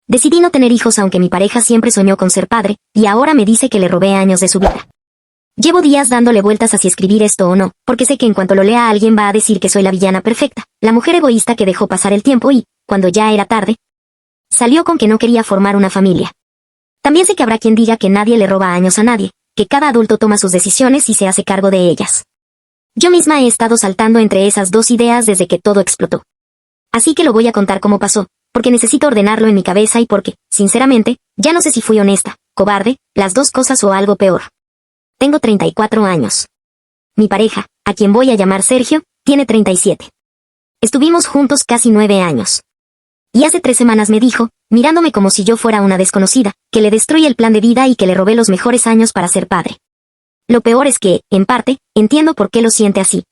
Decidí no tener hijos aunque mi pareja siempre soñó con ser padre, y ahora me dice que le robé años de su vida. Llevo días dándole vueltas a si escribir esto o no, porque sé que en cuanto lo lea alguien va a decir que soy la villana perfecta, la mujer egoísta que dejó pasar el tiempo y, cuando ya era tarde, salió con que no quería formar una familia. También sé que habrá quien diga que nadie le roba años a nadie, que cada adulto toma sus decisiones y se hace cargo de ellas. Yo misma he estado saltando entre esas dos ideas desde que todo explotó. Así que lo voy a contar como pasó, porque necesito ordenarlo en mi cabeza y porque, sinceramente, ya no sé si fui honesta, cobarde, las dos cosas o algo peor. Tengo 34 años. Mi pareja, a quien voy a llamar Sergio, tiene 37. Estuvimos juntos casi 9 años. Y hace 3 semanas me dijo, mirándome como si yo fuera una desconocida, que le destruí el plan de vida y que le robé los mejores años para ser padre. Lo peor es que, en parte, entiendo por qué lo siente así.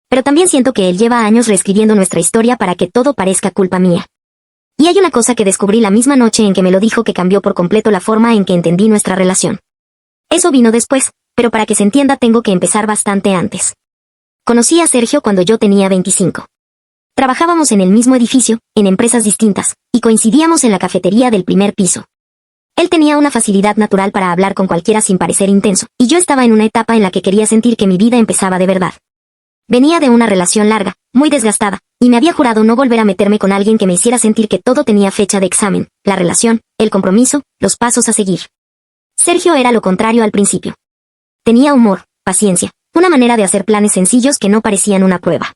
Pero también siento que él lleva años reescribiendo nuestra historia para que todo parezca culpa mía. Y hay una cosa que descubrí la misma noche en que me lo dijo que cambió por completo la forma en que entendí nuestra relación. Eso vino después, pero para que se entienda tengo que empezar bastante antes. Conocí a Sergio cuando yo tenía 25. Trabajábamos en el mismo edificio, en empresas distintas, y coincidíamos en la cafetería del primer piso. Él tenía una facilidad natural para hablar con cualquiera sin parecer intenso, y yo estaba en una etapa en la que quería sentir que mi vida empezaba de verdad. Venía de una relación larga, muy desgastada, y me había jurado no volver a meterme con alguien que me hiciera sentir que todo tenía fecha de examen, la relación, el compromiso, los pasos a seguir. Sergio era lo contrario al principio. Tenía humor, paciencia, una manera de hacer planes sencillos que no parecían una prueba.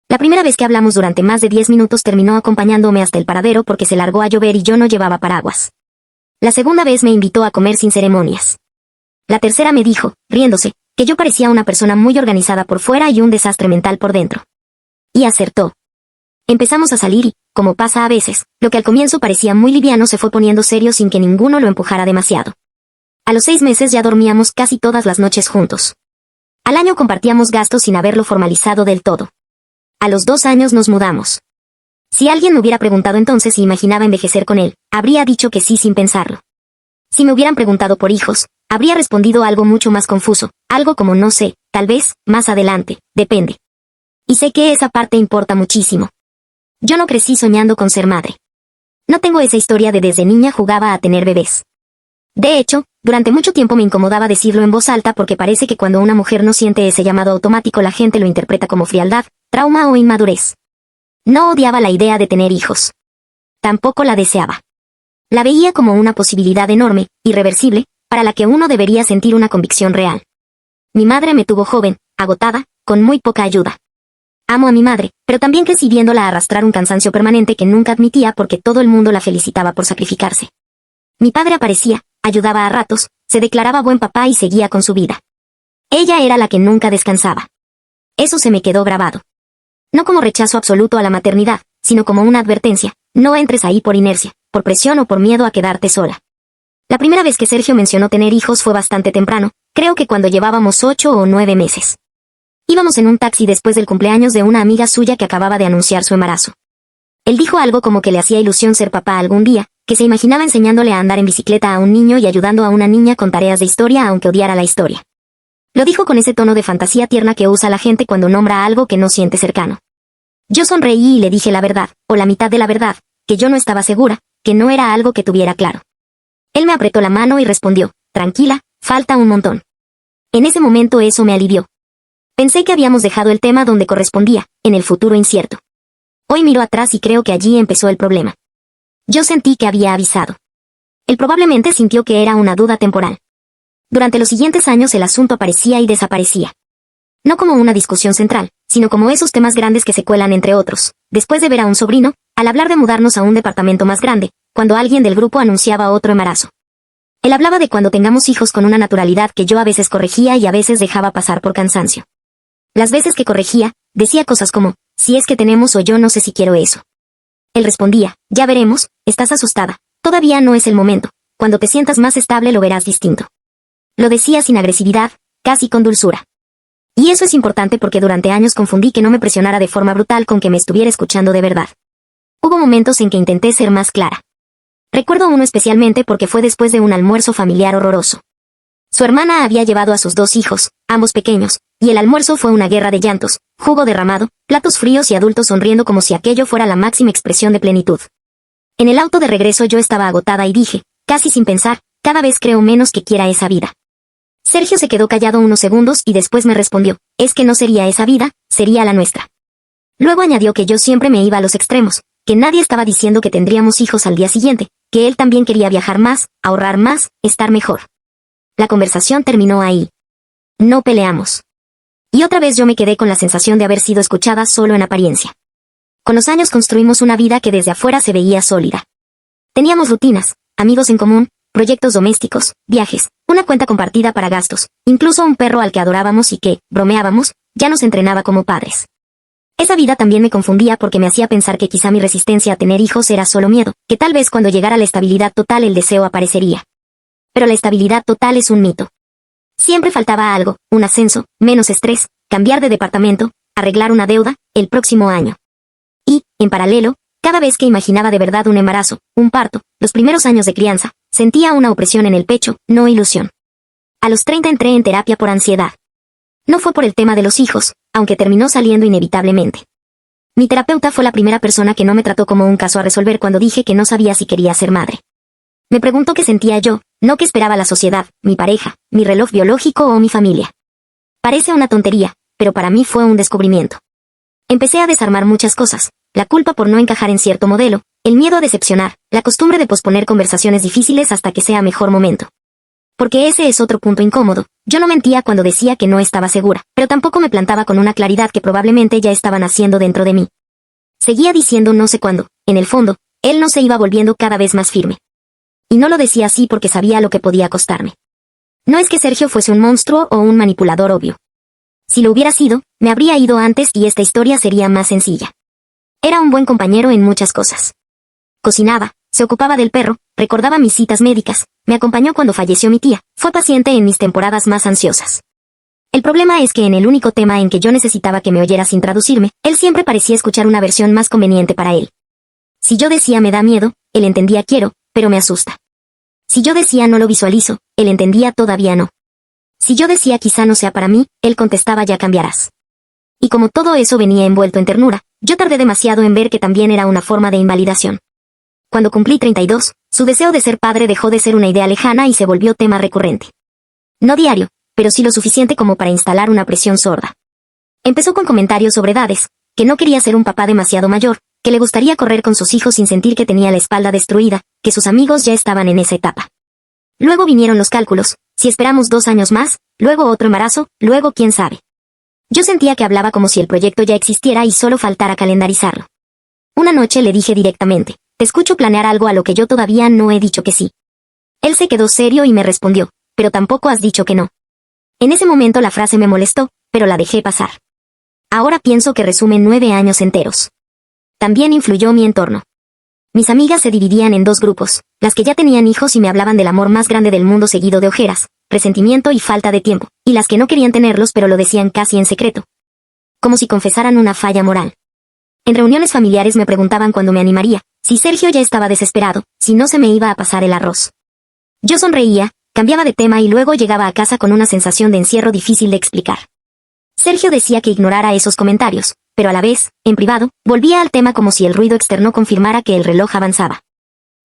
La primera vez que hablamos durante más de 10 minutos terminó acompañándome hasta el paradero porque se largó a llover y yo no llevaba paraguas. La segunda vez me invitó a comer sin ceremonias. La tercera me dijo, riéndose, que yo parecía una persona muy organizada por fuera y un desastre mental por dentro. Y acertó. Empezamos a salir y, como pasa a veces, lo que al comienzo parecía muy liviano se fue poniendo serio sin que ninguno lo empujara demasiado. A los 6 meses ya dormíamos casi todas las noches juntos. Al año compartíamos gastos sin haberlo formalizado del todo. A los 2 años nos mudamos. Si alguien me hubiera preguntado entonces si imaginaba envejecer con él, habría dicho que sí sin pensarlo. Si me hubieran preguntado por hijos, habría respondido algo mucho más confuso, algo como no sé, tal vez, más adelante, depende. Y sé que esa parte importa muchísimo. Yo no crecí soñando con ser madre. No tengo esa historia de desde niña jugaba a tener bebés. De hecho, durante mucho tiempo me incomodaba decirlo en voz alta porque parece que cuando una mujer no siente ese llamado automático la gente lo interpreta como frialdad, trauma o inmadurez. No odiaba la idea de tener hijos. Tampoco la deseaba. La veía como una posibilidad enorme, irreversible, para la que uno debería sentir una convicción real. Mi madre me tuvo joven, agotada, con muy poca ayuda. Amo a mi madre, pero también crecí viéndola arrastrar un cansancio permanente que nunca admitía porque todo el mundo la felicitaba por sacrificarse. Mi padre aparecía, ayudaba a ratos, se declaraba buen papá y seguía con su vida. Ella era la que nunca descansaba. Eso se me quedó grabado. No como rechazo absoluto a la maternidad, sino como una advertencia, no entres ahí por inercia, por presión o por miedo a quedarte sola. La primera vez que Sergio mencionó tener hijos fue bastante temprano, creo que cuando llevábamos 8 o 9 meses. Íbamos en un taxi después del cumpleaños de una amiga suya que acababa de anunciar su embarazo. Él dijo algo como que le hacía ilusión ser papá algún día, que se imaginaba enseñándole a andar en bicicleta a un niño y ayudando a una niña con tareas de historia aunque odiara la historia. Lo dijo con ese tono de fantasía tierna que usa la gente cuando nombra algo que no siente cercano. Yo sonreí y le dije la verdad, o la mitad de la verdad, que yo no estaba segura, que no era algo que tuviera claro. Él me apretó la mano y respondió, tranquila, falta un montón. En ese momento eso me alivió. Pensé que habíamos dejado el tema donde correspondía, en el futuro incierto. Hoy miro atrás y creo que allí empezó el problema. Yo sentí que había avisado. Él probablemente sintió que era una duda temporal. Durante los siguientes años el asunto aparecía y desaparecía. No como una discusión central, sino como esos temas grandes que se cuelan entre otros. Después de ver a un sobrino, al hablar de mudarnos a un departamento más grande, cuando alguien del grupo anunciaba otro embarazo. Él hablaba de cuando tengamos hijos con una naturalidad que yo a veces corregía y a veces dejaba pasar por cansancio. Las veces que corregía, decía cosas como, si es que tenemos o yo no sé si quiero eso. Él respondía, ya veremos, estás asustada, todavía no es el momento, cuando te sientas más estable lo verás distinto. Lo decía sin agresividad, casi con dulzura. Y eso es importante porque durante años confundí que no me presionara de forma brutal con que me estuviera escuchando de verdad. Hubo momentos en que intenté ser más clara. Recuerdo uno especialmente porque fue después de un almuerzo familiar horroroso. Su hermana había llevado a sus 2 hijos, ambos pequeños, y el almuerzo fue una guerra de llantos, jugo derramado, platos fríos y adultos sonriendo como si aquello fuera la máxima expresión de plenitud. En el auto de regreso yo estaba agotada y dije, casi sin pensar, cada vez creo menos que quiera esa vida. Sergio se quedó callado unos segundos y después me respondió, es que no sería esa vida, sería la nuestra. Luego añadió que yo siempre me iba a los extremos, que nadie estaba diciendo que tendríamos hijos al día siguiente, que él también quería viajar más, ahorrar más, estar mejor. La conversación terminó ahí. No peleamos. Y otra vez yo me quedé con la sensación de haber sido escuchada solo en apariencia. Con los años construimos una vida que desde afuera se veía sólida. Teníamos rutinas, amigos en común, proyectos domésticos, viajes, una cuenta compartida para gastos, incluso un perro al que adorábamos y que, bromeábamos, ya nos entrenaba como padres. Esa vida también me confundía porque me hacía pensar que quizá mi resistencia a tener hijos era solo miedo, que tal vez cuando llegara la estabilidad total el deseo aparecería. Pero la estabilidad total es un mito. Siempre faltaba algo, un ascenso, menos estrés, cambiar de departamento, arreglar una deuda, el próximo año. Y, en paralelo, cada vez que imaginaba de verdad un embarazo, un parto, los primeros años de crianza, sentía una opresión en el pecho, no ilusión. A los 30 entré en terapia por ansiedad. No fue por el tema de los hijos, aunque terminó saliendo inevitablemente. Mi terapeuta fue la primera persona que no me trató como un caso a resolver cuando dije que no sabía si quería ser madre. Me preguntó qué sentía yo, no qué esperaba la sociedad, mi pareja, mi reloj biológico o mi familia. Parece una tontería, pero para mí fue un descubrimiento. Empecé a desarmar muchas cosas, la culpa por no encajar en cierto modelo, el miedo a decepcionar, la costumbre de posponer conversaciones difíciles hasta que sea mejor momento. Porque ese es otro punto incómodo, yo no mentía cuando decía que no estaba segura, pero tampoco me plantaba con una claridad que probablemente ya estaba naciendo dentro de mí. Seguía diciendo no sé cuándo, en el fondo, él no se iba volviendo cada vez más firme. Y no lo decía así porque sabía lo que podía costarme. No es que Sergio fuese un monstruo o un manipulador obvio. Si lo hubiera sido, me habría ido antes y esta historia sería más sencilla. Era un buen compañero en muchas cosas. Cocinaba, se ocupaba del perro, recordaba mis citas médicas, me acompañó cuando falleció mi tía, fue paciente en mis temporadas más ansiosas. El problema es que en el único tema en que yo necesitaba que me oyera sin traducirme, él siempre parecía escuchar una versión más conveniente para él. Si yo decía me da miedo, él entendía quiero, pero me asusta. Si yo decía no lo visualizo, él entendía todavía no. Si yo decía quizá no sea para mí, él contestaba ya cambiarás. Y como todo eso venía envuelto en ternura, yo tardé demasiado en ver que también era una forma de invalidación. Cuando cumplí 32, su deseo de ser padre dejó de ser una idea lejana y se volvió tema recurrente. No diario, pero sí lo suficiente como para instalar una presión sorda. Empezó con comentarios sobre edades, que no quería ser un papá demasiado mayor, que le gustaría correr con sus hijos sin sentir que tenía la espalda destruida, que sus amigos ya estaban en esa etapa. Luego vinieron los cálculos, si esperamos 2 años más, luego otro embarazo, luego quién sabe. Yo sentía que hablaba como si el proyecto ya existiera y solo faltara calendarizarlo. Una noche le dije directamente, te escucho planear algo a lo que yo todavía no he dicho que sí. Él se quedó serio y me respondió, pero tampoco has dicho que no. En ese momento la frase me molestó, pero la dejé pasar. Ahora pienso que resume 9 años enteros. También influyó mi entorno. Mis amigas se dividían en 2 grupos, las que ya tenían hijos y me hablaban del amor más grande del mundo seguido de ojeras, resentimiento y falta de tiempo, y las que no querían tenerlos pero lo decían casi en secreto. Como si confesaran una falla moral. En reuniones familiares me preguntaban cuándo me animaría, si Sergio ya estaba desesperado, si no se me iba a pasar el arroz. Yo sonreía, cambiaba de tema y luego llegaba a casa con una sensación de encierro difícil de explicar. Sergio decía que ignorara esos comentarios, pero a la vez, en privado, volvía al tema como si el ruido externo confirmara que el reloj avanzaba.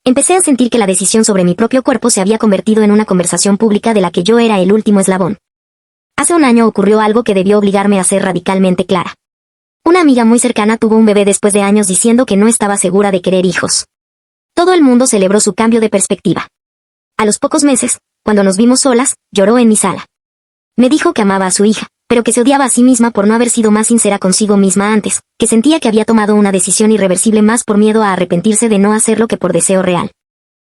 Empecé a sentir que la decisión sobre mi propio cuerpo se había convertido en una conversación pública de la que yo era el último eslabón. Hace un año ocurrió algo que debió obligarme a ser radicalmente clara. Una amiga muy cercana tuvo un bebé después de años diciendo que no estaba segura de querer hijos. Todo el mundo celebró su cambio de perspectiva. A los pocos meses, cuando nos vimos solas, lloró en mi sala. Me dijo que amaba a su hija, pero que se odiaba a sí misma por no haber sido más sincera consigo misma antes, que sentía que había tomado una decisión irreversible más por miedo a arrepentirse de no hacerlo que por deseo real.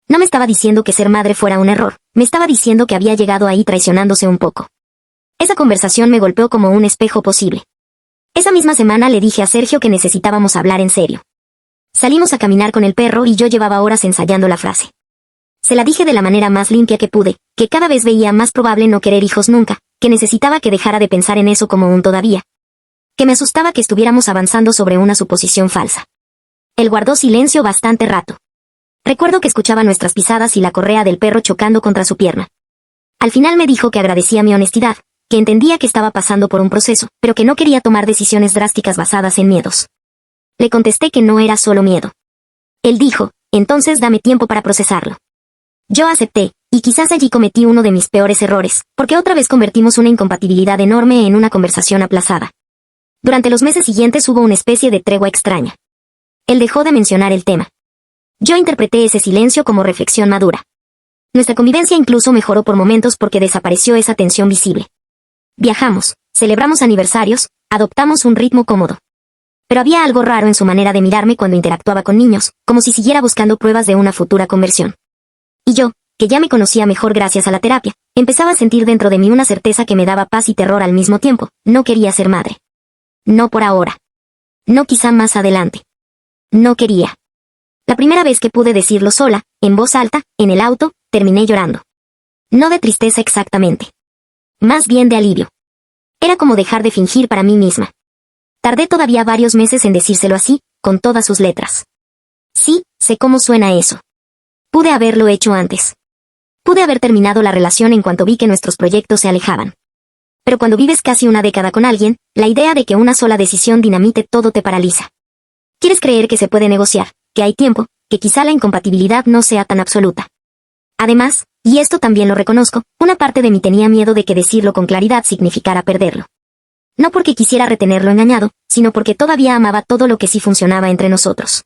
No me estaba diciendo que ser madre fuera un error, me estaba diciendo que había llegado ahí traicionándose un poco. Esa conversación me golpeó como un espejo posible. Esa misma semana le dije a Sergio que necesitábamos hablar en serio. Salimos a caminar con el perro y yo llevaba horas ensayando la frase. Se la dije de la manera más limpia que pude, que cada vez veía más probable no querer hijos nunca, que necesitaba que dejara de pensar en eso como un todavía. Que me asustaba que estuviéramos avanzando sobre una suposición falsa. Él guardó silencio bastante rato. Recuerdo que escuchaba nuestras pisadas y la correa del perro chocando contra su pierna. Al final me dijo que agradecía mi honestidad, que entendía que estaba pasando por un proceso, pero que no quería tomar decisiones drásticas basadas en miedos. Le contesté que no era solo miedo. Él dijo, entonces dame tiempo para procesarlo. Yo acepté, y quizás allí cometí uno de mis peores errores, porque otra vez convertimos una incompatibilidad enorme en una conversación aplazada. Durante los meses siguientes hubo una especie de tregua extraña. Él dejó de mencionar el tema. Yo interpreté ese silencio como reflexión madura. Nuestra convivencia incluso mejoró por momentos porque desapareció esa tensión visible. Viajamos, celebramos aniversarios, adoptamos un ritmo cómodo. Pero había algo raro en su manera de mirarme cuando interactuaba con niños, como si siguiera buscando pruebas de una futura conversión. Y yo, que ya me conocía mejor gracias a la terapia, empezaba a sentir dentro de mí una certeza que me daba paz y terror al mismo tiempo. No quería ser madre. No por ahora. No quizá más adelante. No quería. La primera vez que pude decirlo sola, en voz alta, en el auto, terminé llorando. No de tristeza exactamente. Más bien de alivio. Era como dejar de fingir para mí misma. Tardé todavía varios meses en decírselo así, con todas sus letras. Sí, sé cómo suena eso. Pude haberlo hecho antes. Pude haber terminado la relación en cuanto vi que nuestros proyectos se alejaban. Pero cuando vives casi una década con alguien, la idea de que una sola decisión dinamite todo te paraliza. Quieres creer que se puede negociar, que hay tiempo, que quizá la incompatibilidad no sea tan absoluta. Además, y esto también lo reconozco, una parte de mí tenía miedo de que decirlo con claridad significara perderlo. No porque quisiera retenerlo engañado, sino porque todavía amaba todo lo que sí funcionaba entre nosotros.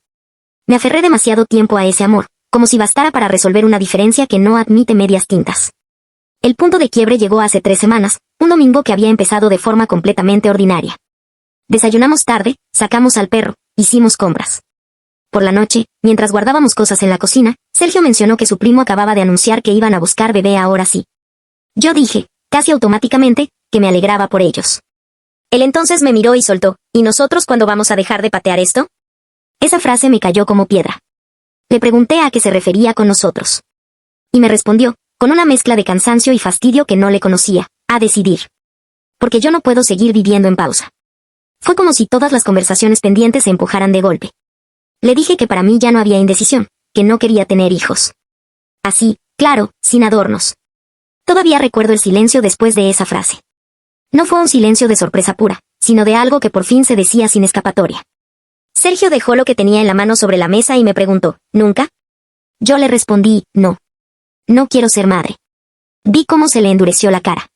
Me aferré demasiado tiempo a ese amor, como si bastara para resolver una diferencia que no admite medias tintas. El punto de quiebre llegó hace 3 semanas, un domingo que había empezado de forma completamente ordinaria. Desayunamos tarde, sacamos al perro, hicimos compras. Por la noche, mientras guardábamos cosas en la cocina, Sergio mencionó que su primo acababa de anunciar que iban a buscar bebé ahora sí. Yo dije, casi automáticamente, que me alegraba por ellos. Él entonces me miró y soltó, ¿y nosotros cuándo vamos a dejar de patear esto? Esa frase me cayó como piedra. Le pregunté a qué se refería con nosotros. Y me respondió, con una mezcla de cansancio y fastidio que no le conocía, a decidir. Porque yo no puedo seguir viviendo en pausa. Fue como si todas las conversaciones pendientes se empujaran de golpe. Le dije que para mí ya no había indecisión, que no quería tener hijos. Así, claro, sin adornos. Todavía recuerdo el silencio después de esa frase. No fue un silencio de sorpresa pura, sino de algo que por fin se decía sin escapatoria. Sergio dejó lo que tenía en la mano sobre la mesa y me preguntó, ¿nunca? Yo le respondí, no. No quiero ser madre. Vi cómo se le endureció la cara.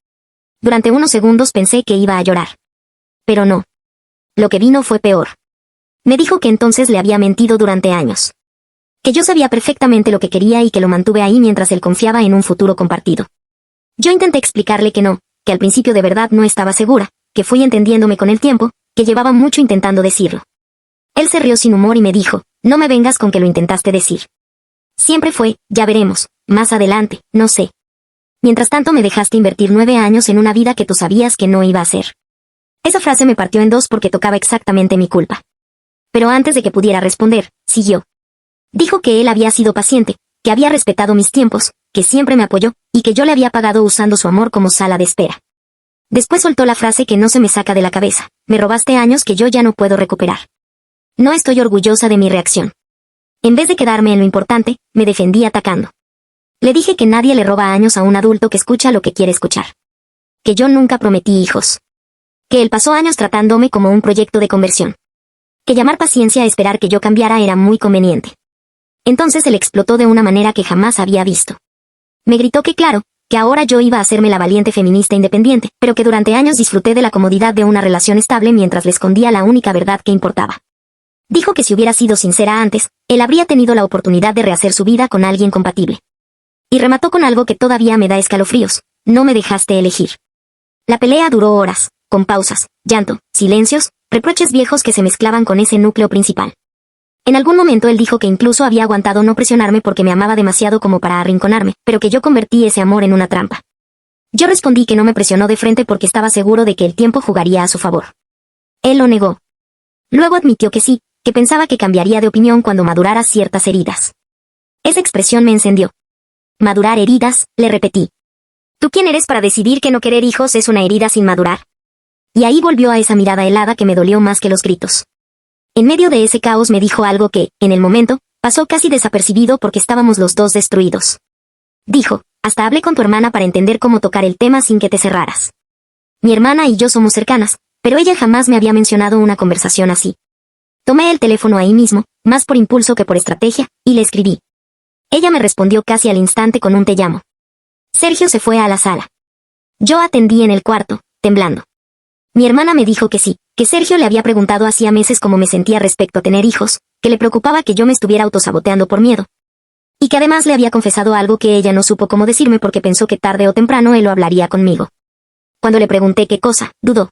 Durante unos segundos pensé que iba a llorar. Pero no. Lo que vino fue peor. Me dijo que entonces le había mentido durante años. Que yo sabía perfectamente lo que quería y que lo mantuve ahí mientras él confiaba en un futuro compartido. Yo intenté explicarle que no, que al principio de verdad no estaba segura, que fui entendiéndome con el tiempo, que llevaba mucho intentando decirlo. Él se rió sin humor y me dijo, no me vengas con que lo intentaste decir. Siempre fue, ya veremos, más adelante, no sé. Mientras tanto me dejaste invertir 9 años en una vida que tú sabías que no iba a ser. Esa frase me partió en dos porque tocaba exactamente mi culpa. Pero antes de que pudiera responder, siguió. Dijo que él había sido paciente, que había respetado mis tiempos, que siempre me apoyó, y que yo le había pagado usando su amor como sala de espera. Después soltó la frase que no se me saca de la cabeza, me robaste años que yo ya no puedo recuperar. No estoy orgullosa de mi reacción. En vez de quedarme en lo importante, me defendí atacando. Le dije que nadie le roba años a un adulto que escucha lo que quiere escuchar. Que yo nunca prometí hijos. Que él pasó años tratándome como un proyecto de conversión. Que llamar paciencia a esperar que yo cambiara era muy conveniente. Entonces él explotó de una manera que jamás había visto. Me gritó que claro, que ahora yo iba a hacerme la valiente feminista independiente, pero que durante años disfruté de la comodidad de una relación estable mientras le escondía la única verdad que importaba. Dijo que si hubiera sido sincera antes, él habría tenido la oportunidad de rehacer su vida con alguien compatible. Y remató con algo que todavía me da escalofríos, no me dejaste elegir. La pelea duró horas, con pausas, llanto, silencios, reproches viejos que se mezclaban con ese núcleo principal. En algún momento él dijo que incluso había aguantado no presionarme porque me amaba demasiado como para arrinconarme, pero que yo convertí ese amor en una trampa. Yo respondí que no me presionó de frente porque estaba seguro de que el tiempo jugaría a su favor. Él lo negó. Luego admitió que sí, que pensaba que cambiaría de opinión cuando madurara ciertas heridas. Esa expresión me encendió. Madurar heridas, le repetí. ¿Tú quién eres para decidir que no querer hijos es una herida sin madurar? Y ahí volvió a esa mirada helada que me dolió más que los gritos. En medio de ese caos me dijo algo que, en el momento, pasó casi desapercibido porque estábamos los dos destruidos. Dijo, hasta hablé con tu hermana para entender cómo tocar el tema sin que te cerraras. Mi hermana y yo somos cercanas, pero ella jamás me había mencionado una conversación así. Tomé el teléfono ahí mismo, más por impulso que por estrategia, y le escribí. Ella me respondió casi al instante con un te llamo. Sergio se fue a la sala. Yo atendí en el cuarto, temblando. Mi hermana me dijo que sí, que Sergio le había preguntado hacía meses cómo me sentía respecto a tener hijos, que le preocupaba que yo me estuviera autosaboteando por miedo. Y que además le había confesado algo que ella no supo cómo decirme porque pensó que tarde o temprano él lo hablaría conmigo. Cuando le pregunté qué cosa, dudó.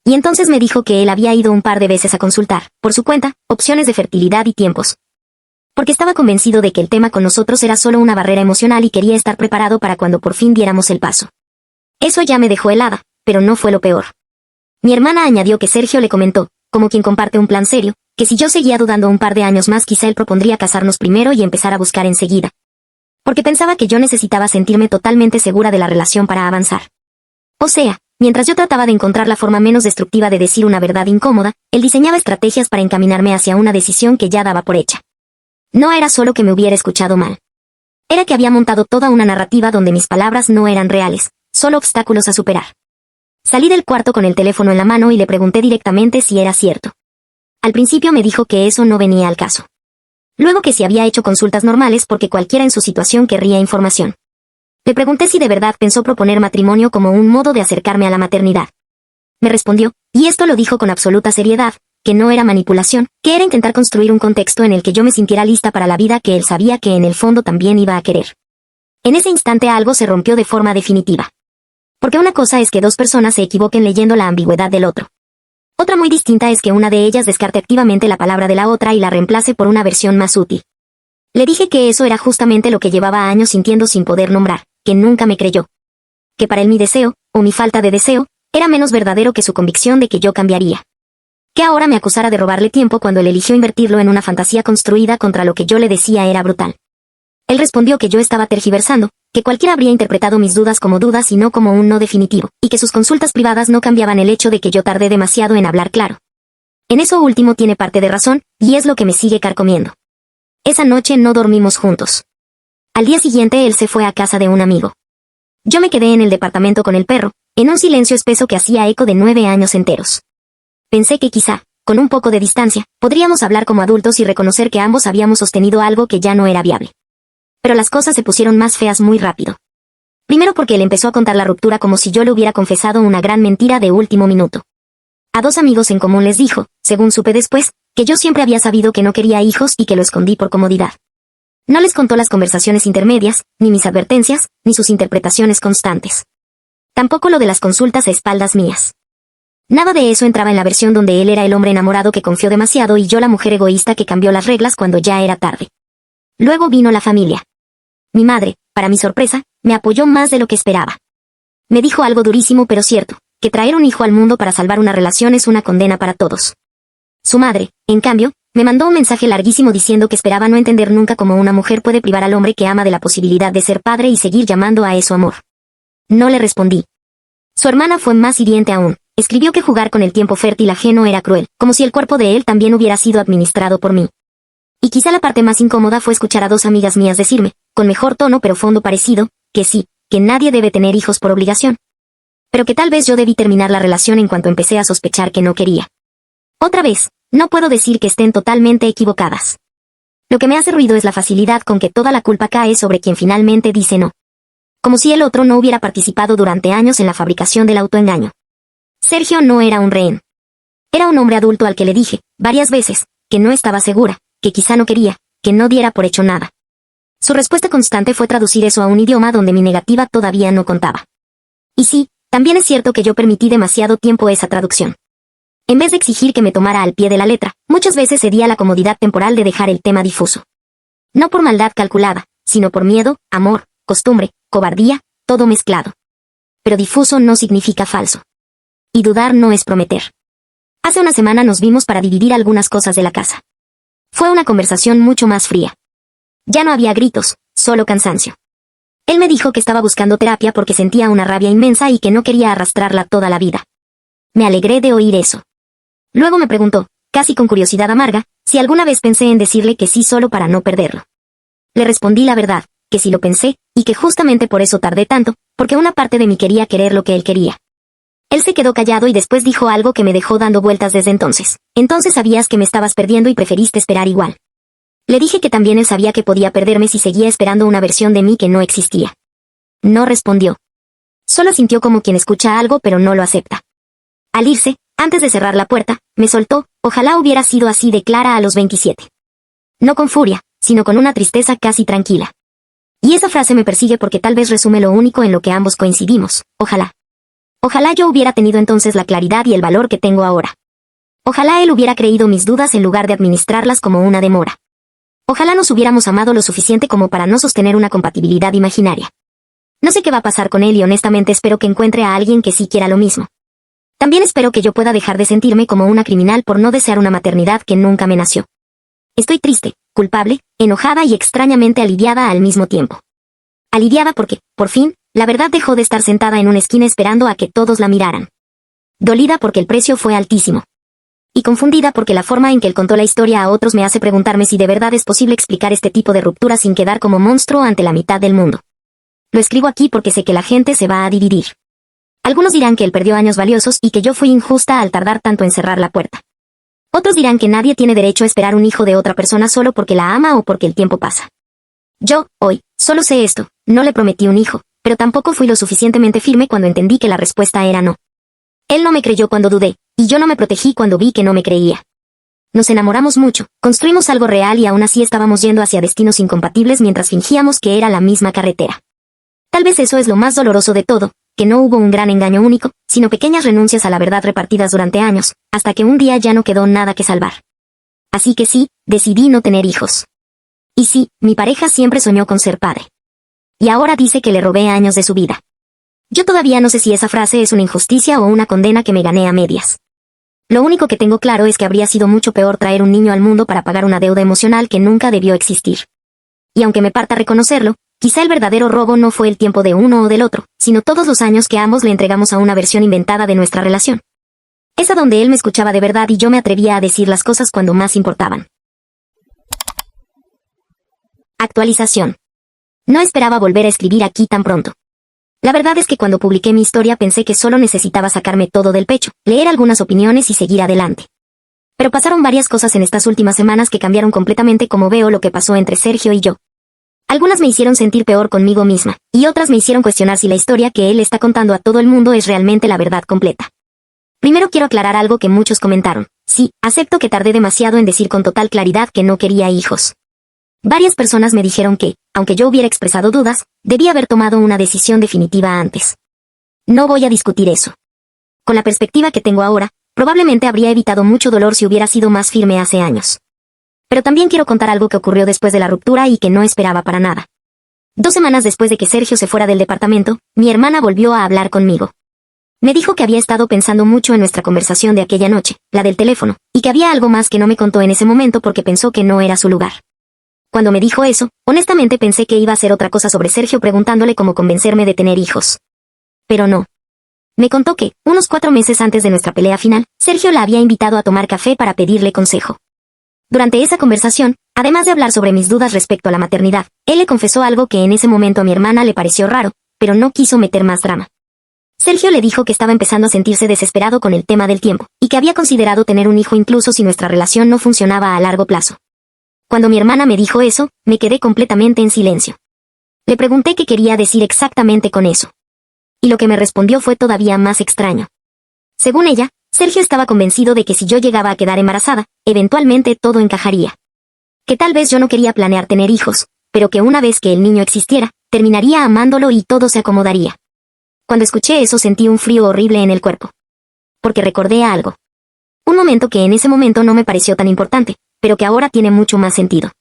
Y entonces me dijo que él había ido un par de veces a consultar, por su cuenta, opciones de fertilidad y tiempos. Porque estaba convencido de que el tema con nosotros era solo una barrera emocional y quería estar preparado para cuando por fin diéramos el paso. Eso ya me dejó helada, pero no fue lo peor. Mi hermana añadió que Sergio le comentó, como quien comparte un plan serio, que si yo seguía dudando un par de años más quizá él propondría casarnos primero y empezar a buscar enseguida. Porque pensaba que yo necesitaba sentirme totalmente segura de la relación para avanzar. O sea, mientras yo trataba de encontrar la forma menos destructiva de decir una verdad incómoda, él diseñaba estrategias para encaminarme hacia una decisión que ya daba por hecha. No era solo que me hubiera escuchado mal. Era que había montado toda una narrativa donde mis palabras no eran reales, solo obstáculos a superar. Salí del cuarto con el teléfono en la mano y le pregunté directamente si era cierto. Al principio me dijo que eso no venía al caso. Luego que si había hecho consultas normales porque cualquiera en su situación querría información. Le pregunté si de verdad pensó proponer matrimonio como un modo de acercarme a la maternidad. Me respondió, y esto lo dijo con absoluta seriedad, que no era manipulación, que era intentar construir un contexto en el que yo me sintiera lista para la vida que él sabía que en el fondo también iba a querer. En ese instante algo se rompió de forma definitiva. Porque una cosa es que dos personas se equivoquen leyendo la ambigüedad del otro. Otra muy distinta es que una de ellas descarte activamente la palabra de la otra y la reemplace por una versión más útil. Le dije que eso era justamente lo que llevaba años sintiendo sin poder nombrar, que nunca me creyó. Que para él mi deseo, o mi falta de deseo, era menos verdadero que su convicción de que yo cambiaría. Que ahora me acusara de robarle tiempo cuando él eligió invertirlo en una fantasía construida contra lo que yo le decía era brutal. Él respondió que yo estaba tergiversando, que cualquiera habría interpretado mis dudas como dudas y no como un no definitivo, y que sus consultas privadas no cambiaban el hecho de que yo tardé demasiado en hablar claro. En eso último tiene parte de razón, y es lo que me sigue carcomiendo. Esa noche no dormimos juntos. Al día siguiente él se fue a casa de un amigo. Yo me quedé en el departamento con el perro, en un silencio espeso que hacía eco de 9 años enteros. Pensé que quizá, con un poco de distancia, podríamos hablar como adultos y reconocer que ambos habíamos sostenido algo que ya no era viable. Pero las cosas se pusieron más feas muy rápido. Primero porque él empezó a contar la ruptura como si yo le hubiera confesado una gran mentira de último minuto. A 2 amigos en común les dijo, según supe después, que yo siempre había sabido que no quería hijos y que lo escondí por comodidad. No les contó las conversaciones intermedias, ni mis advertencias, ni sus interpretaciones constantes. Tampoco lo de las consultas a espaldas mías. Nada de eso entraba en la versión donde él era el hombre enamorado que confió demasiado y yo la mujer egoísta que cambió las reglas cuando ya era tarde. Luego vino la familia. Mi madre, para mi sorpresa, me apoyó más de lo que esperaba. Me dijo algo durísimo pero cierto, que traer un hijo al mundo para salvar una relación es una condena para todos. Su madre, en cambio, me mandó un mensaje larguísimo diciendo que esperaba no entender nunca cómo una mujer puede privar al hombre que ama de la posibilidad de ser padre y seguir llamando a eso amor. No le respondí. Su hermana fue más hiriente aún. Escribió que jugar con el tiempo fértil ajeno era cruel, como si el cuerpo de él también hubiera sido administrado por mí. Y quizá la parte más incómoda fue escuchar a 2 amigas mías decirme, con mejor tono pero fondo parecido, que sí, que nadie debe tener hijos por obligación. Pero que tal vez yo debí terminar la relación en cuanto empecé a sospechar que no quería. Otra vez, no puedo decir que estén totalmente equivocadas. Lo que me hace ruido es la facilidad con que toda la culpa cae sobre quien finalmente dice no. Como si el otro no hubiera participado durante años en la fabricación del autoengaño. Sergio no era un rehén. Era un hombre adulto al que le dije, varias veces, que no estaba segura, que quizá no quería, que no diera por hecho nada. Su respuesta constante fue traducir eso a un idioma donde mi negativa todavía no contaba. Y sí, también es cierto que yo permití demasiado tiempo esa traducción. En vez de exigir que me tomara al pie de la letra, muchas veces cedía la comodidad temporal de dejar el tema difuso. No por maldad calculada, sino por miedo, amor, costumbre, cobardía, todo mezclado. Pero difuso no significa falso. Y dudar no es prometer. Hace una semana nos vimos para dividir algunas cosas de la casa. Fue una conversación mucho más fría. Ya no había gritos, solo cansancio. Él me dijo que estaba buscando terapia porque sentía una rabia inmensa y que no quería arrastrarla toda la vida. Me alegré de oír eso. Luego me preguntó, casi con curiosidad amarga, si alguna vez pensé en decirle que sí solo para no perderlo. Le respondí la verdad, que sí lo pensé, y que justamente por eso tardé tanto, porque una parte de mí quería querer lo que él quería. Él se quedó callado y después dijo algo que me dejó dando vueltas desde entonces. Entonces sabías que me estabas perdiendo y preferiste esperar igual. Le dije que también él sabía que podía perderme si seguía esperando una versión de mí que no existía. No respondió. Solo sintió como quien escucha algo pero no lo acepta. Al irse, antes de cerrar la puerta, me soltó: ojalá hubiera sido así de clara a los 27. No con furia, sino con una tristeza casi tranquila. Y esa frase me persigue porque tal vez resume lo único en lo que ambos coincidimos: ojalá. Ojalá yo hubiera tenido entonces la claridad y el valor que tengo ahora. Ojalá él hubiera creído mis dudas en lugar de administrarlas como una demora. Ojalá nos hubiéramos amado lo suficiente como para no sostener una compatibilidad imaginaria. No sé qué va a pasar con él y honestamente espero que encuentre a alguien que sí quiera lo mismo. También espero que yo pueda dejar de sentirme como una criminal por no desear una maternidad que nunca me nació. Estoy triste, culpable, enojada y extrañamente aliviada al mismo tiempo. Aliviada porque, por fin, la verdad dejó de estar sentada en una esquina esperando a que todos la miraran. Dolida porque el precio fue altísimo. Y confundida porque la forma en que él contó la historia a otros me hace preguntarme si de verdad es posible explicar este tipo de ruptura sin quedar como monstruo ante la mitad del mundo. Lo escribo aquí porque sé que la gente se va a dividir. Algunos dirán que él perdió años valiosos y que yo fui injusta al tardar tanto en cerrar la puerta. Otros dirán que nadie tiene derecho a esperar un hijo de otra persona solo porque la ama o porque el tiempo pasa. Yo, hoy, solo sé esto: no le prometí un hijo, pero tampoco fui lo suficientemente firme cuando entendí que la respuesta era no. Él no me creyó cuando dudé, y yo no me protegí cuando vi que no me creía. Nos enamoramos mucho, construimos algo real y aún así estábamos yendo hacia destinos incompatibles mientras fingíamos que era la misma carretera. Tal vez eso es lo más doloroso de todo, que no hubo un gran engaño único, sino pequeñas renuncias a la verdad repartidas durante años, hasta que un día ya no quedó nada que salvar. Así que sí, decidí no tener hijos. Y sí, mi pareja siempre soñó con ser padre. Y ahora dice que le robé años de su vida. Yo todavía no sé si esa frase es una injusticia o una condena que me gané a medias. Lo único que tengo claro es que habría sido mucho peor traer un niño al mundo para pagar una deuda emocional que nunca debió existir. Y aunque me parta reconocerlo, quizá el verdadero robo no fue el tiempo de uno o del otro, sino todos los años que ambos le entregamos a una versión inventada de nuestra relación. Esa donde él me escuchaba de verdad y yo me atrevía a decir las cosas cuando más importaban. Actualización. No esperaba volver a escribir aquí tan pronto. La verdad es que cuando publiqué mi historia pensé que solo necesitaba sacarme todo del pecho, leer algunas opiniones y seguir adelante. Pero pasaron varias cosas en estas últimas semanas que cambiaron completamente cómo veo lo que pasó entre Sergio y yo. Algunas me hicieron sentir peor conmigo misma, y otras me hicieron cuestionar si la historia que él está contando a todo el mundo es realmente la verdad completa. Primero quiero aclarar algo que muchos comentaron. Sí, acepto que tardé demasiado en decir con total claridad que no quería hijos. Varias personas me dijeron que, aunque yo hubiera expresado dudas, debía haber tomado una decisión definitiva antes. No voy a discutir eso. Con la perspectiva que tengo ahora, probablemente habría evitado mucho dolor si hubiera sido más firme hace años. Pero también quiero contar algo que ocurrió después de la ruptura y que no esperaba para nada. 2 semanas después de que Sergio se fuera del departamento, mi hermana volvió a hablar conmigo. Me dijo que había estado pensando mucho en nuestra conversación de aquella noche, la del teléfono, y que había algo más que no me contó en ese momento porque pensó que no era su lugar. Cuando me dijo eso, honestamente pensé que iba a hacer otra cosa sobre Sergio preguntándole cómo convencerme de tener hijos. Pero no. Me contó que, unos 4 meses antes de nuestra pelea final, Sergio la había invitado a tomar café para pedirle consejo. Durante esa conversación, además de hablar sobre mis dudas respecto a la maternidad, él le confesó algo que en ese momento a mi hermana le pareció raro, pero no quiso meter más drama. Sergio le dijo que estaba empezando a sentirse desesperado con el tema del tiempo, y que había considerado tener un hijo incluso si nuestra relación no funcionaba a largo plazo. Cuando mi hermana me dijo eso, me quedé completamente en silencio. Le pregunté qué quería decir exactamente con eso. Y lo que me respondió fue todavía más extraño. Según ella, Sergio estaba convencido de que si yo llegaba a quedar embarazada, eventualmente todo encajaría. Que tal vez yo no quería planear tener hijos, pero que una vez que el niño existiera, terminaría amándolo y todo se acomodaría. Cuando escuché eso sentí un frío horrible en el cuerpo. Porque recordé algo. Un momento que en ese momento no me pareció tan importante, pero que ahora tiene mucho más sentido.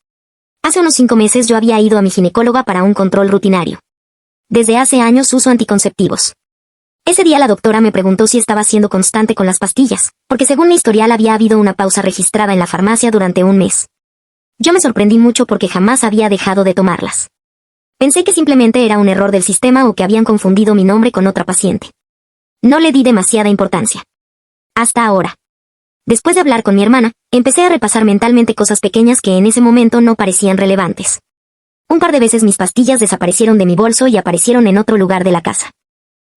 Hace unos 5 meses yo había ido a mi ginecóloga para un control rutinario. Desde hace años uso anticonceptivos. Ese día la doctora me preguntó si estaba siendo constante con las pastillas, porque según mi historial había habido una pausa registrada en la farmacia durante un mes. Yo me sorprendí mucho porque jamás había dejado de tomarlas. Pensé que simplemente era un error del sistema o que habían confundido mi nombre con otra paciente. No le di demasiada importancia. Hasta ahora. Después de hablar con mi hermana, empecé a repasar mentalmente cosas pequeñas que en ese momento no parecían relevantes. Un par de veces mis pastillas desaparecieron de mi bolso y aparecieron en otro lugar de la casa.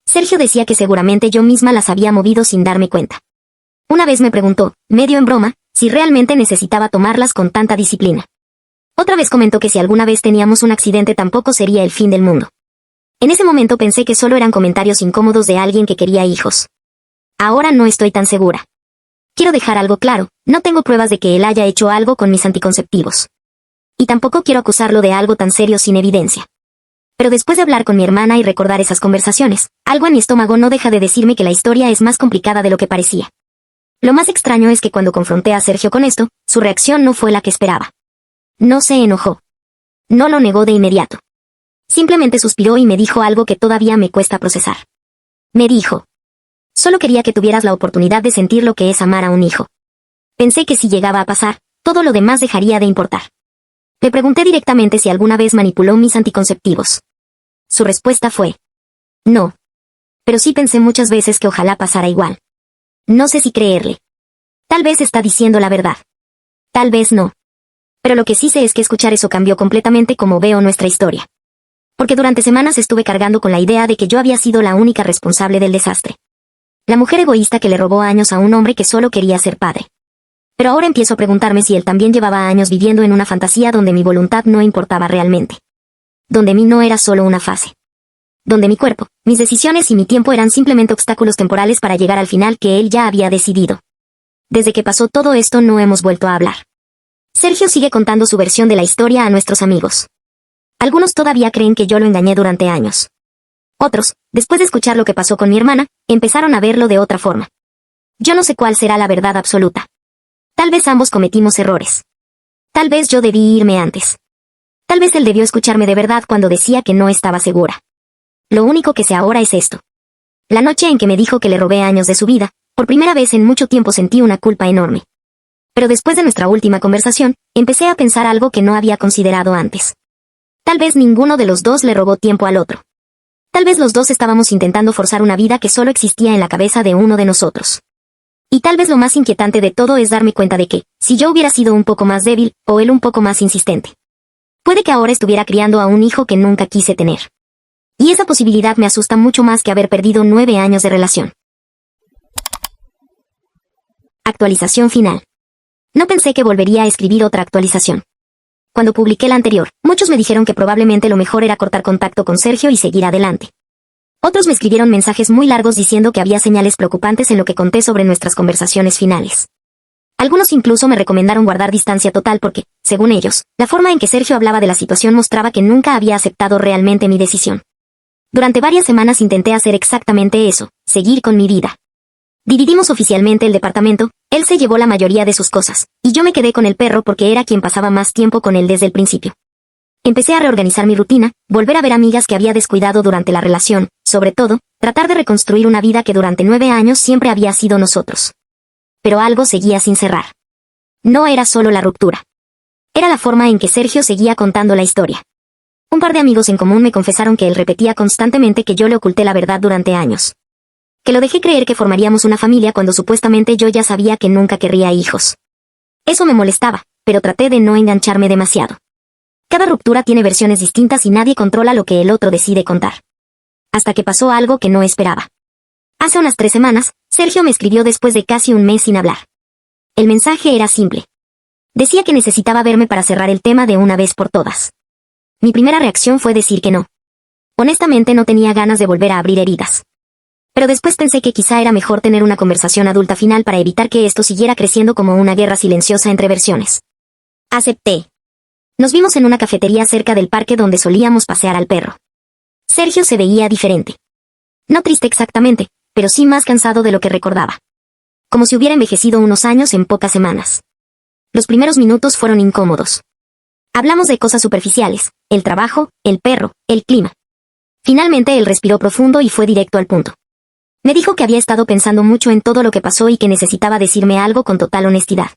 Sergio decía que seguramente yo misma las había movido sin darme cuenta. Una vez me preguntó, medio en broma, si realmente necesitaba tomarlas con tanta disciplina. Otra vez comentó que si alguna vez teníamos un accidente tampoco sería el fin del mundo. En ese momento pensé que solo eran comentarios incómodos de alguien que quería hijos. Ahora no estoy tan segura. Quiero dejar algo claro, no tengo pruebas de que él haya hecho algo con mis anticonceptivos. Y tampoco quiero acusarlo de algo tan serio sin evidencia. Pero después de hablar con mi hermana y recordar esas conversaciones, algo en mi estómago no deja de decirme que la historia es más complicada de lo que parecía. Lo más extraño es que cuando confronté a Sergio con esto, su reacción no fue la que esperaba. No se enojó. No lo negó de inmediato. Simplemente suspiró y me dijo algo que todavía me cuesta procesar. Me dijo: solo quería que tuvieras la oportunidad de sentir lo que es amar a un hijo. Pensé que si llegaba a pasar, todo lo demás dejaría de importar. Le pregunté directamente si alguna vez manipuló mis anticonceptivos. Su respuesta fue: no. Pero sí pensé muchas veces que ojalá pasara igual. No sé si creerle. Tal vez está diciendo la verdad. Tal vez no. Pero lo que sí sé es que escuchar eso cambió completamente cómo veo nuestra historia. Porque durante semanas estuve cargando con la idea de que yo había sido la única responsable del desastre. La mujer egoísta que le robó años a un hombre que solo quería ser padre. Pero ahora empiezo a preguntarme si él también llevaba años viviendo en una fantasía donde mi voluntad no importaba realmente. Donde mí no era solo una fase. Donde mi cuerpo, mis decisiones y mi tiempo eran simplemente obstáculos temporales para llegar al final que él ya había decidido. Desde que pasó todo esto no hemos vuelto a hablar. Sergio sigue contando su versión de la historia a nuestros amigos. Algunos todavía creen que yo lo engañé durante años. Otros, después de escuchar lo que pasó con mi hermana, empezaron a verlo de otra forma. Yo no sé cuál será la verdad absoluta. Tal vez ambos cometimos errores. Tal vez yo debí irme antes. Tal vez él debió escucharme de verdad cuando decía que no estaba segura. Lo único que sé ahora es esto. La noche en que me dijo que le robé años de su vida, por primera vez en mucho tiempo sentí una culpa enorme. Pero después de nuestra última conversación, empecé a pensar algo que no había considerado antes. Tal vez ninguno de los dos le robó tiempo al otro. Tal vez los dos estábamos intentando forzar una vida que solo existía en la cabeza de uno de nosotros. Y tal vez lo más inquietante de todo es darme cuenta de que, si yo hubiera sido un poco más débil, o él un poco más insistente, puede que ahora estuviera criando a un hijo que nunca quise tener. Y esa posibilidad me asusta mucho más que haber perdido 9 años de relación. Actualización final. No pensé que volvería a escribir otra actualización. Cuando publiqué la anterior, muchos me dijeron que probablemente lo mejor era cortar contacto con Sergio y seguir adelante. Otros me escribieron mensajes muy largos diciendo que había señales preocupantes en lo que conté sobre nuestras conversaciones finales. Algunos incluso me recomendaron guardar distancia total porque, según ellos, la forma en que Sergio hablaba de la situación mostraba que nunca había aceptado realmente mi decisión. Durante varias semanas intenté hacer exactamente eso, seguir con mi vida. Dividimos oficialmente el departamento, él se llevó la mayoría de sus cosas, y yo me quedé con el perro porque era quien pasaba más tiempo con él desde el principio. Empecé a reorganizar mi rutina, volver a ver amigas que había descuidado durante la relación, sobre todo, tratar de reconstruir una vida que durante 9 años siempre había sido nosotros. Pero algo seguía sin cerrar. No era solo la ruptura. Era la forma en que Sergio seguía contando la historia. Un par de amigos en común me confesaron que él repetía constantemente que yo le oculté la verdad durante años. Que lo dejé creer que formaríamos una familia cuando supuestamente yo ya sabía que nunca querría hijos. Eso me molestaba, pero traté de no engancharme demasiado. Cada ruptura tiene versiones distintas y nadie controla lo que el otro decide contar. Hasta que pasó algo que no esperaba. Hace unas 3 semanas, Sergio me escribió después de casi un mes sin hablar. El mensaje era simple. Decía que necesitaba verme para cerrar el tema de una vez por todas. Mi primera reacción fue decir que no. Honestamente no tenía ganas de volver a abrir heridas. Pero después pensé que quizá era mejor tener una conversación adulta final para evitar que esto siguiera creciendo como una guerra silenciosa entre versiones. Acepté. Nos vimos en una cafetería cerca del parque donde solíamos pasear al perro. Sergio se veía diferente. No triste exactamente, pero sí más cansado de lo que recordaba. Como si hubiera envejecido unos años en pocas semanas. Los primeros minutos fueron incómodos. Hablamos de cosas superficiales, el trabajo, el perro, el clima. Finalmente él respiró profundo y fue directo al punto. Me dijo que había estado pensando mucho en todo lo que pasó y que necesitaba decirme algo con total honestidad.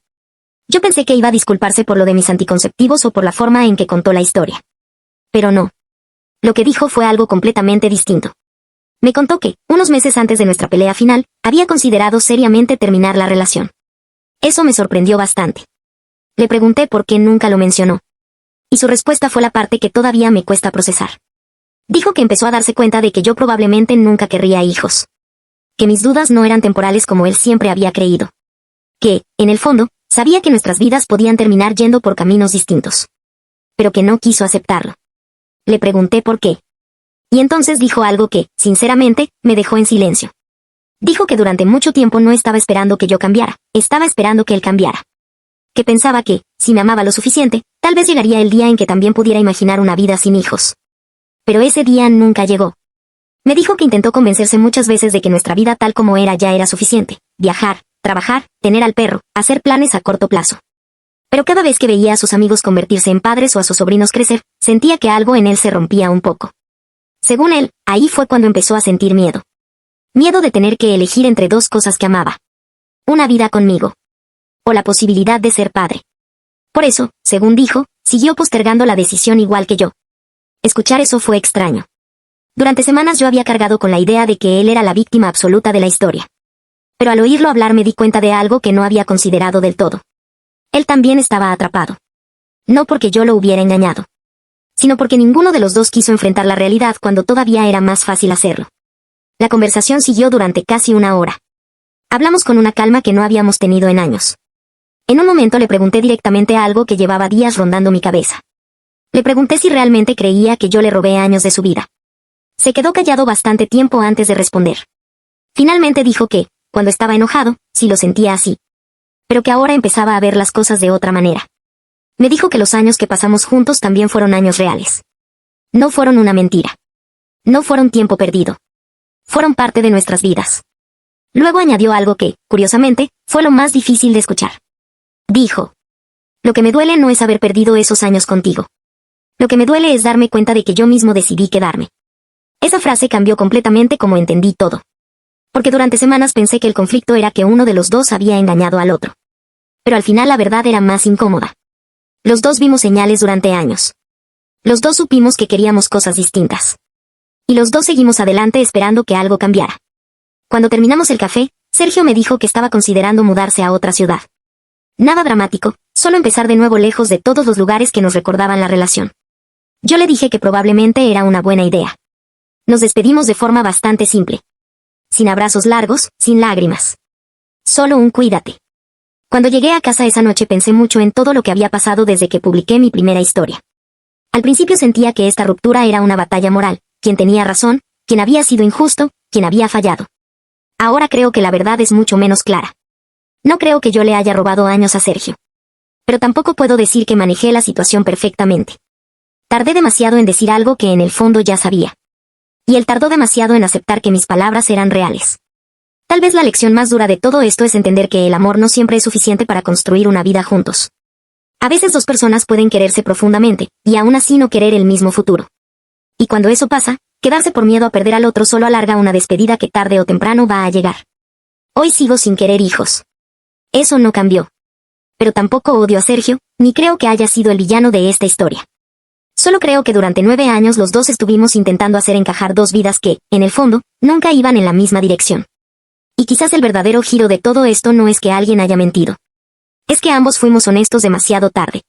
Yo pensé que iba a disculparse por lo de mis anticonceptivos o por la forma en que contó la historia. Pero no. Lo que dijo fue algo completamente distinto. Me contó que, unos meses antes de nuestra pelea final, había considerado seriamente terminar la relación. Eso me sorprendió bastante. Le pregunté por qué nunca lo mencionó. Y su respuesta fue la parte que todavía me cuesta procesar. Dijo que empezó a darse cuenta de que yo probablemente nunca querría hijos. Que mis dudas no eran temporales como él siempre había creído. Que, en el fondo, sabía que nuestras vidas podían terminar yendo por caminos distintos. pero que no quiso aceptarlo. Le pregunté por qué. Y entonces dijo algo que, sinceramente, me dejó en silencio. Dijo que durante mucho tiempo no estaba esperando que yo cambiara, estaba esperando que él cambiara. Que pensaba que, si me amaba lo suficiente, tal vez llegaría el día en que también pudiera imaginar una vida sin hijos. Pero ese día nunca llegó. Me dijo que intentó convencerse muchas veces de que nuestra vida tal como era ya era suficiente: viajar, trabajar, tener al perro, hacer planes a corto plazo. Pero cada vez que veía a sus amigos convertirse en padres o a sus sobrinos crecer, sentía que algo en él se rompía un poco. Según él, ahí fue cuando empezó a sentir miedo. Miedo de tener que elegir entre dos cosas que amaba: una vida conmigo, o la posibilidad de ser padre. Por eso, según dijo, siguió postergando la decisión igual que yo. Escuchar eso fue extraño. Durante semanas yo había cargado con la idea de que él era la víctima absoluta de la historia. Pero al oírlo hablar me di cuenta de algo que no había considerado del todo. Él también estaba atrapado. No porque yo lo hubiera engañado, sino porque ninguno de los dos quiso enfrentar la realidad cuando todavía era más fácil hacerlo. La conversación siguió durante casi una hora. Hablamos con una calma que no habíamos tenido en años. En un momento le pregunté directamente algo que llevaba días rondando mi cabeza. Le pregunté si realmente creía que yo le robé años de su vida. Se quedó callado bastante tiempo antes de responder. Finalmente dijo que, cuando estaba enojado, sí lo sentía así. Pero que ahora empezaba a ver las cosas de otra manera. Me dijo que los años que pasamos juntos también fueron años reales. No fueron una mentira. No fueron tiempo perdido. Fueron parte de nuestras vidas. Luego añadió algo que, curiosamente, fue lo más difícil de escuchar. Dijo: lo que me duele no es haber perdido esos años contigo. Lo que me duele es darme cuenta de que yo mismo decidí quedarme. Esa frase cambió completamente como entendí todo. Porque durante semanas pensé que el conflicto era que uno de los dos había engañado al otro. Pero al final la verdad era más incómoda. Los dos vimos señales durante años. Los dos supimos que queríamos cosas distintas. Y los dos seguimos adelante esperando que algo cambiara. Cuando terminamos el café, Sergio me dijo que estaba considerando mudarse a otra ciudad. Nada dramático, solo empezar de nuevo lejos de todos los lugares que nos recordaban la relación. Yo le dije que probablemente era una buena idea. Nos despedimos de forma bastante simple. Sin abrazos largos, sin lágrimas. Solo un cuídate. Cuando llegué a casa esa noche pensé mucho en todo lo que había pasado desde que publiqué mi primera historia. Al principio sentía que esta ruptura era una batalla moral, quién tenía razón, quién había sido injusto, quién había fallado. Ahora creo que la verdad es mucho menos clara. No creo que yo le haya robado años a Sergio. Pero tampoco puedo decir que manejé la situación perfectamente. Tardé demasiado en decir algo que en el fondo ya sabía. Y él tardó demasiado en aceptar que mis palabras eran reales. Tal vez la lección más dura de todo esto es entender que el amor no siempre es suficiente para construir una vida juntos. A veces dos personas pueden quererse profundamente, y aún así no querer el mismo futuro. Y cuando eso pasa, quedarse por miedo a perder al otro solo alarga una despedida que tarde o temprano va a llegar. Hoy sigo sin querer hijos. Eso no cambió. Pero tampoco odio a Sergio, ni creo que haya sido el villano de esta historia. Solo creo que durante 9 años los dos estuvimos intentando hacer encajar dos vidas que, en el fondo, nunca iban en la misma dirección. Y quizás el verdadero giro de todo esto no es que alguien haya mentido. Es que ambos fuimos honestos demasiado tarde.